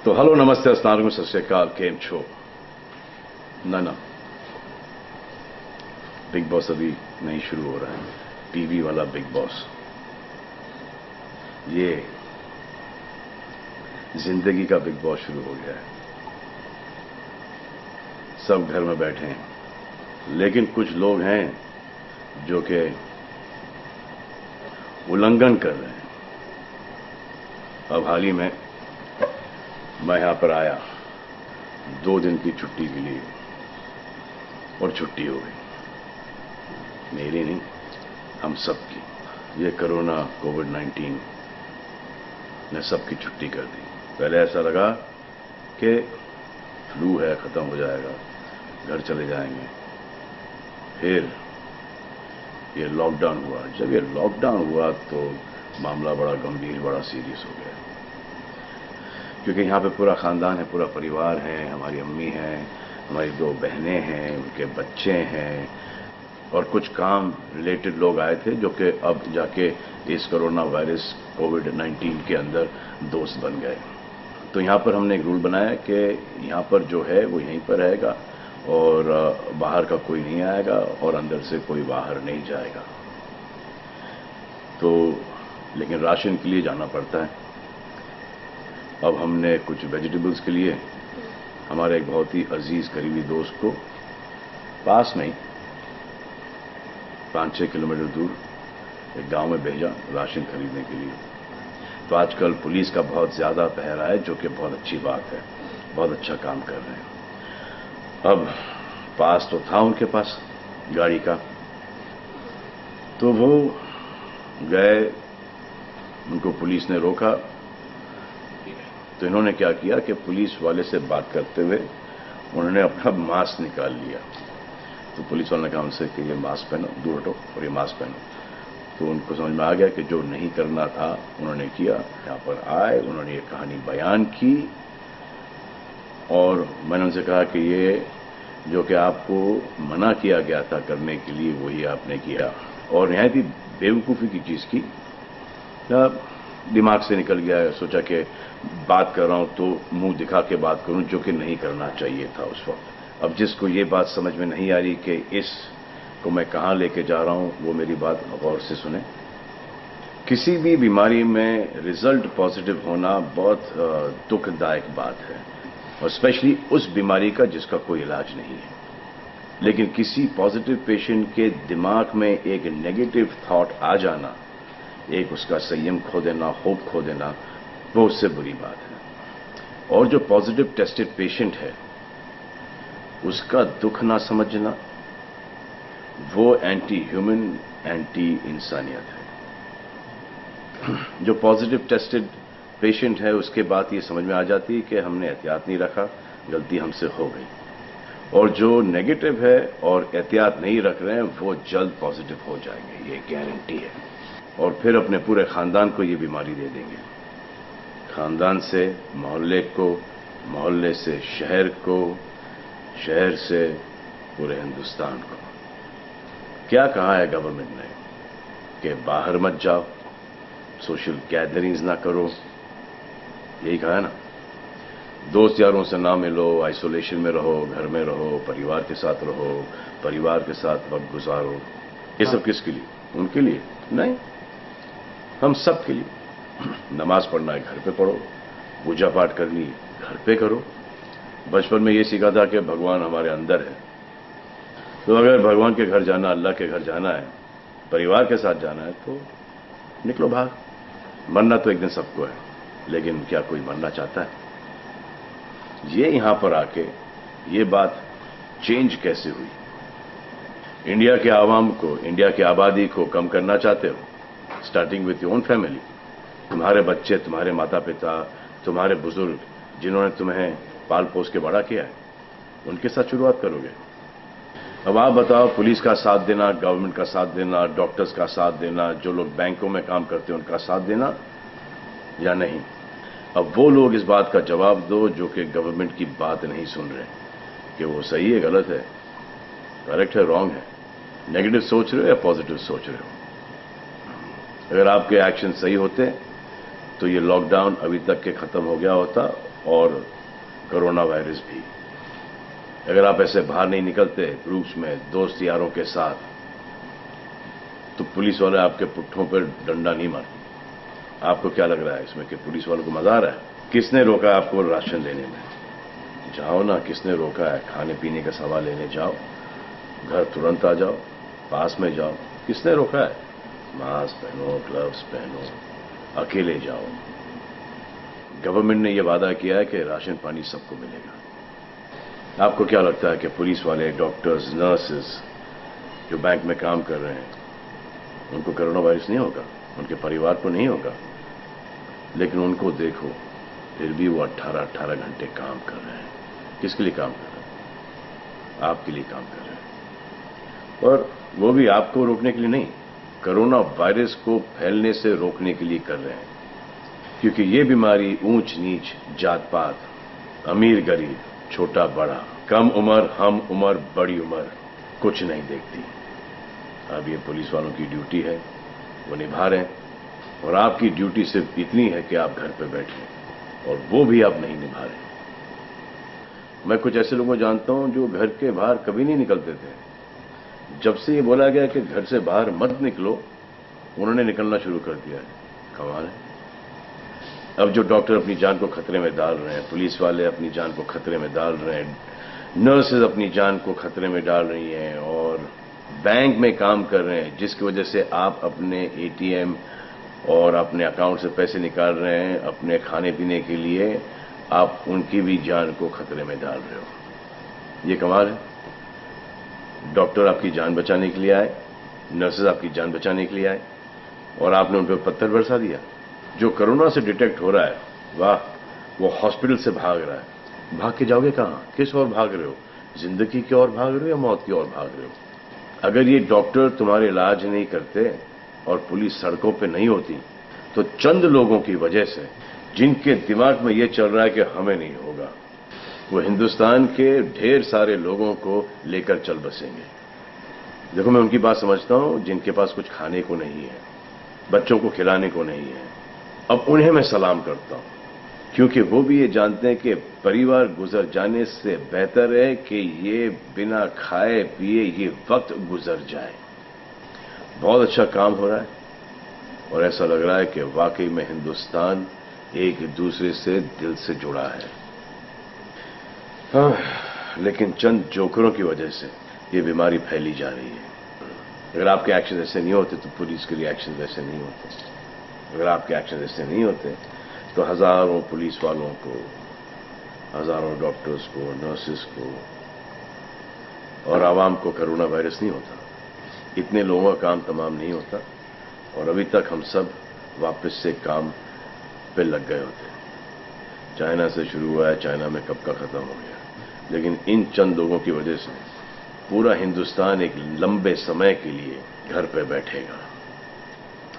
तो हेलो नमस्ते अस्सलाम सत श्री अकाल केम छो ना बिग बॉस अभी नहीं शुरू हो रहा है। टीवी वाला बिग बॉस, ये जिंदगी का बिग बॉस शुरू हो गया है। सब घर में बैठे हैं, लेकिन कुछ लोग हैं जो कि उल्लंघन कर रहे हैं। अब हाल ही में मैं यहां पर आया 2 दिन की छुट्टी के लिए, और छुट्टी हो गई। मेरी नहीं, हम सब की। ये कोरोना कोविड-19 ने सबकी छुट्टी कर दी। पहले ऐसा लगा कि फ्लू है, खत्म हो जाएगा, घर चले जाएंगे। फिर ये लॉकडाउन हुआ। जब ये लॉकडाउन हुआ तो मामला बड़ा गंभीर, बड़ा सीरियस हो गया, क्योंकि यहां पे पूरा खानदान है, पूरा परिवार है। हमारी अम्मी हैं, हमारी 2 बहनें हैं, उनके बच्चे हैं, और कुछ काम रिलेटेड लोग आए थे जो कि अब जाके इस कोरोना वायरस कोविड-19 के अंदर दोस्त बन गए। तो यहां पर हमने एक रूल बनाया कि यहां पर जो है वो यहीं पर रहेगा, और बाहर का कोई नहीं आएगा, और अंदर से कोई बाहर नहीं जाएगा। तो लेकिन राशन के लिए जाना पड़ता है। अब हमने कुछ वेजिटेबल्स के लिए हमारे एक बहुत ही अजीज करीबी दोस्त को पास में ही 5-6 किलोमीटर दूर एक गांव में भेजा राशन खरीदने के लिए। तो आजकल पुलिस का बहुत ज्यादा पहरा है, जो कि बहुत अच्छी बात है, बहुत अच्छा काम कर रहे हैं। अब पास तो था उनके पास गाड़ी का, तो वो गए, उनको पुलिस ने रोका। तो इन्होंने क्या किया कि पुलिस वाले से बात करते हुए उन्होंने अपना मास्क निकाल लिया। तो पुलिस वाले ने कहा उनसे कि ये मास्क पहनो, दूर हटो और ये मास्क पहनो। तो उनको समझ में आ गया कि जो नहीं करना था उन्होंने किया। यहां पर आए, उन्होंने ये कहानी बयान की, और मैंने उनसे कहा कि ये जो कि आपको मना किया गया था करने के लिए, वही आपने किया, और निहायत ही बेवकूफ़ी की चीज़ की। दिमाग से निकल गया। सोचा कि बात कर रहा हूं तो मुंह दिखा के बात करूं, जो कि नहीं करना चाहिए था उस वक्त। अब जिसको ये बात समझ में नहीं आ रही कि इसको मैं कहां लेके जा रहा हूं, वो मेरी बात गौर से सुने। किसी भी बीमारी में रिजल्ट पॉजिटिव होना बहुत दुखदायक बात है, और स्पेशली उस बीमारी का जिसका कोई इलाज नहीं है। लेकिन किसी पॉजिटिव पेशेंट के दिमाग में एक नेगेटिव थॉट आ जाना, एक उसका संयम खो देना, होप खो देना, वो उससे बुरी बात है। और जो पॉजिटिव टेस्टेड पेशेंट है, उसका दुख ना समझना, वो एंटी ह्यूमन, एंटी इंसानियत है। जो पॉजिटिव टेस्टेड पेशेंट है, उसके बाद ये समझ में आ जाती है कि हमने एहतियात नहीं रखा, गलती हमसे हो गई। और जो नेगेटिव है और एहतियात नहीं रख रहे हैं, वो जल्द पॉजिटिव हो जाएंगे, ये गारंटी है। और फिर अपने पूरे खानदान को ये बीमारी दे देंगे। खानदान से मोहल्ले को, मोहल्ले से शहर को, शहर से पूरे हिंदुस्तान को। क्या कहा है गवर्नमेंट ने कि बाहर मत जाओ, सोशल गैदरिंग्स ना करो, यही कहा है ना। दोस्त यारों से ना मिलो, आइसोलेशन में रहो, घर में रहो, परिवार के साथ रहो, परिवार के साथ वक्त गुजारो। ये सब किसके लिए? उनके लिए नहीं, हम सब के लिए। नमाज पढ़ना है, घर पे पढ़ो। पूजा पाठ करनी है, घर पे करो। बचपन में ये सीखा था कि भगवान हमारे अंदर है, तो अगर भगवान के घर जाना, अल्लाह के घर जाना है, परिवार के साथ जाना है, तो निकलो बाहर। मरना तो एक दिन सबको है, लेकिन क्या कोई मरना चाहता है? ये यहां पर आके ये बात चेंज कैसे हुई? इंडिया के आवाम को, इंडिया की आबादी को कम करना चाहते हो? Starting with your own family. तुम्हारे बच्चे, तुम्हारे माता पिता, तुम्हारे बुजुर्ग, जिन्होंने तुम्हें पाल पोस के बड़ा किया है, उनके साथ शुरुआत करोगे। अब आप बताओ, पुलिस का साथ देना, गवर्नमेंट का साथ देना, डॉक्टर्स का साथ देना, जो लोग बैंकों में काम करते हैं उनका साथ देना या नहीं? अब वो लोग इस बात का जवाब दो जो कि गवर्नमेंट की बात नहीं सुन रहे, कि वो सही है, गलत है, करेक्ट है, रॉन्ग है, नेगेटिव सोच रहे हो या पॉजिटिव सोच रहे हो। अगर आपके एक्शन सही होते तो ये लॉकडाउन अभी तक के खत्म हो गया होता, और कोरोना वायरस भी। अगर आप ऐसे बाहर नहीं निकलते ग्रुप्स में दोस्त यारों के साथ, तो पुलिस वाले आपके पुट्ठों पर डंडा नहीं मारते। आपको क्या लग रहा है इसमें कि पुलिस वालों को मजा आ रहा है? किसने रोका आपको राशन लेने में? जाओ ना, किसने रोका है? खाने पीने का सामान लेने जाओ, घर तुरंत आ जाओ, पास में जाओ, किसने रोका है? मास्क पहनो, ग्लव्स पहनो, अकेले जाओ। गवर्नमेंट ने यह वादा किया है कि राशन पानी सबको मिलेगा। आपको क्या लगता है कि पुलिस वाले, डॉक्टर्स, नर्सेस जो बैंक में काम कर रहे हैं, उनको कोरोना वायरस नहीं होगा? उनके परिवार को नहीं होगा? लेकिन उनको देखो, फिर भी वो 18-18 घंटे काम कर रहे हैं। किसके लिए काम कर रहे हैं? आपके लिए काम कर रहे हैं। और वो भी आपको रोकने के लिए नहीं, कोरोना वायरस को फैलने से रोकने के लिए कर रहे हैं। क्योंकि ये बीमारी ऊंच नीच, जात पात, अमीर गरीब, छोटा बड़ा, कम उम्र, हम उम्र, बड़ी उम्र कुछ नहीं देखती। अब ये पुलिस वालों की ड्यूटी है, वो निभा रहे हैं। और आपकी ड्यूटी सिर्फ इतनी है कि आप घर पे बैठे, और वो भी आप नहीं निभा रहे। मैं कुछ ऐसे लोगों को जानता हूं जो घर के बाहर कभी नहीं निकलते थे। जब से ये बोला गया कि घर से बाहर मत निकलो, उन्होंने निकलना शुरू कर दिया है। कमाल है। अब जो डॉक्टर अपनी जान को खतरे में डाल रहे हैं, पुलिस वाले अपनी जान को खतरे में डाल रहे हैं, नर्सेज अपनी जान को खतरे में डाल रही हैं, और बैंक में काम कर रहे हैं, जिसकी वजह से आप अपने एटीएम और अपने अकाउंट से पैसे निकाल रहे हैं अपने खाने पीने के लिए, आप उनकी भी जान को खतरे में डाल रहे हो। ये कमाल है। डॉक्टर आपकी जान बचाने के लिए आए, नर्सेज आपकी जान बचाने के लिए आए, और आपने उन पर पत्थर बरसा दिया। जो कोरोना से डिटेक्ट हो रहा है, वाह, वो हॉस्पिटल से भाग रहा है। भाग के जाओगे कहां? किस ओर भाग रहे हो? जिंदगी की ओर भाग रहे हो या मौत की ओर भाग रहे हो? अगर ये डॉक्टर तुम्हारे इलाज नहीं करते और पुलिस सड़कों पे नहीं होती, तो चंद लोगों की वजह से, जिनके दिमाग में ये चल रहा है कि हमें नहीं होगा, वो हिंदुस्तान के ढेर सारे लोगों को लेकर चल बसेंगे। देखो, मैं उनकी बात समझता हूं जिनके पास कुछ खाने को नहीं है, बच्चों को खिलाने को नहीं है। अब उन्हें मैं सलाम करता हूं, क्योंकि वो भी ये जानते हैं कि परिवार गुजर जाने से बेहतर है कि ये बिना खाए पिए ये वक्त गुजर जाए। बहुत अच्छा काम हो रहा है, और ऐसा लग रहा है कि वाकई में हिंदुस्तान एक दूसरे से दिल से जुड़ा है। हाँ, लेकिन चंद जोकरों की वजह से ये बीमारी फैली जा रही है। अगर आपके एक्शन ऐसे नहीं होते तो पुलिस के लिए एक्शन वैसे नहीं होते। अगर आपके एक्शन ऐसे नहीं होते तो हजारों पुलिस वालों को, हजारों डॉक्टर्स को, नर्सेस को और आवाम को कोरोना वायरस नहीं होता। इतने लोगों का काम तमाम नहीं होता, और अभी तक हम सब वापस से काम पे लग गए होते। चाइना से शुरू हुआ है, चाइना में कब का खत्म हो गया। लेकिन इन चंद लोगों की वजह से पूरा हिंदुस्तान एक लंबे समय के लिए घर पे बैठेगा।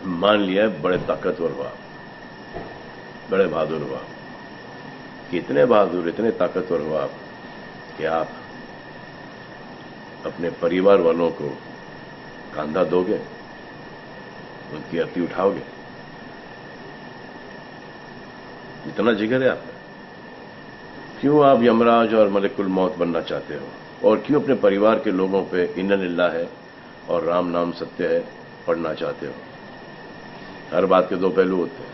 मान लिया है बड़े ताकतवर हुआ, बड़े बहादुर हुआ। कितने बहादुर, इतने ताकतवर हुआ आप कि आप अपने परिवार वालों को कंधा दोगे, उनकी अर्थी उठाओगे। इतना जिगर है आपका। क्यों आप यमराज और मलिकुल मौत बनना चाहते हो? और क्यों अपने परिवार के लोगों पे इन्ना लिल्लाह है और राम नाम सत्य है पढ़ना चाहते हो? हर बात के दो पहलू होते हैं,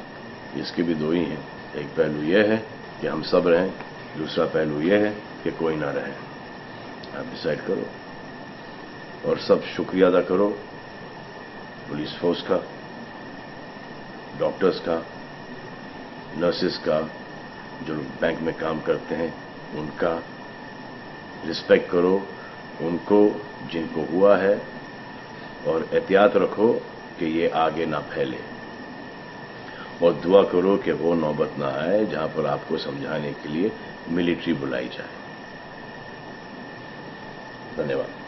इसके भी दो ही हैं। एक पहलू यह है कि हम सब रहें, दूसरा पहलू यह है कि कोई ना रहे। आप डिसाइड करो, और सब शुक्रिया अदा करो पुलिस फोर्स का, डॉक्टर्स का, नर्सेस का, जो बैंक में काम करते हैं उनका। रिस्पेक्ट करो उनको जिनको हुआ है, और एहतियात रखो कि ये आगे ना फैले, और दुआ करो कि वो नौबत ना आए जहां पर आपको समझाने के लिए मिलिट्री बुलाई जाए। धन्यवाद।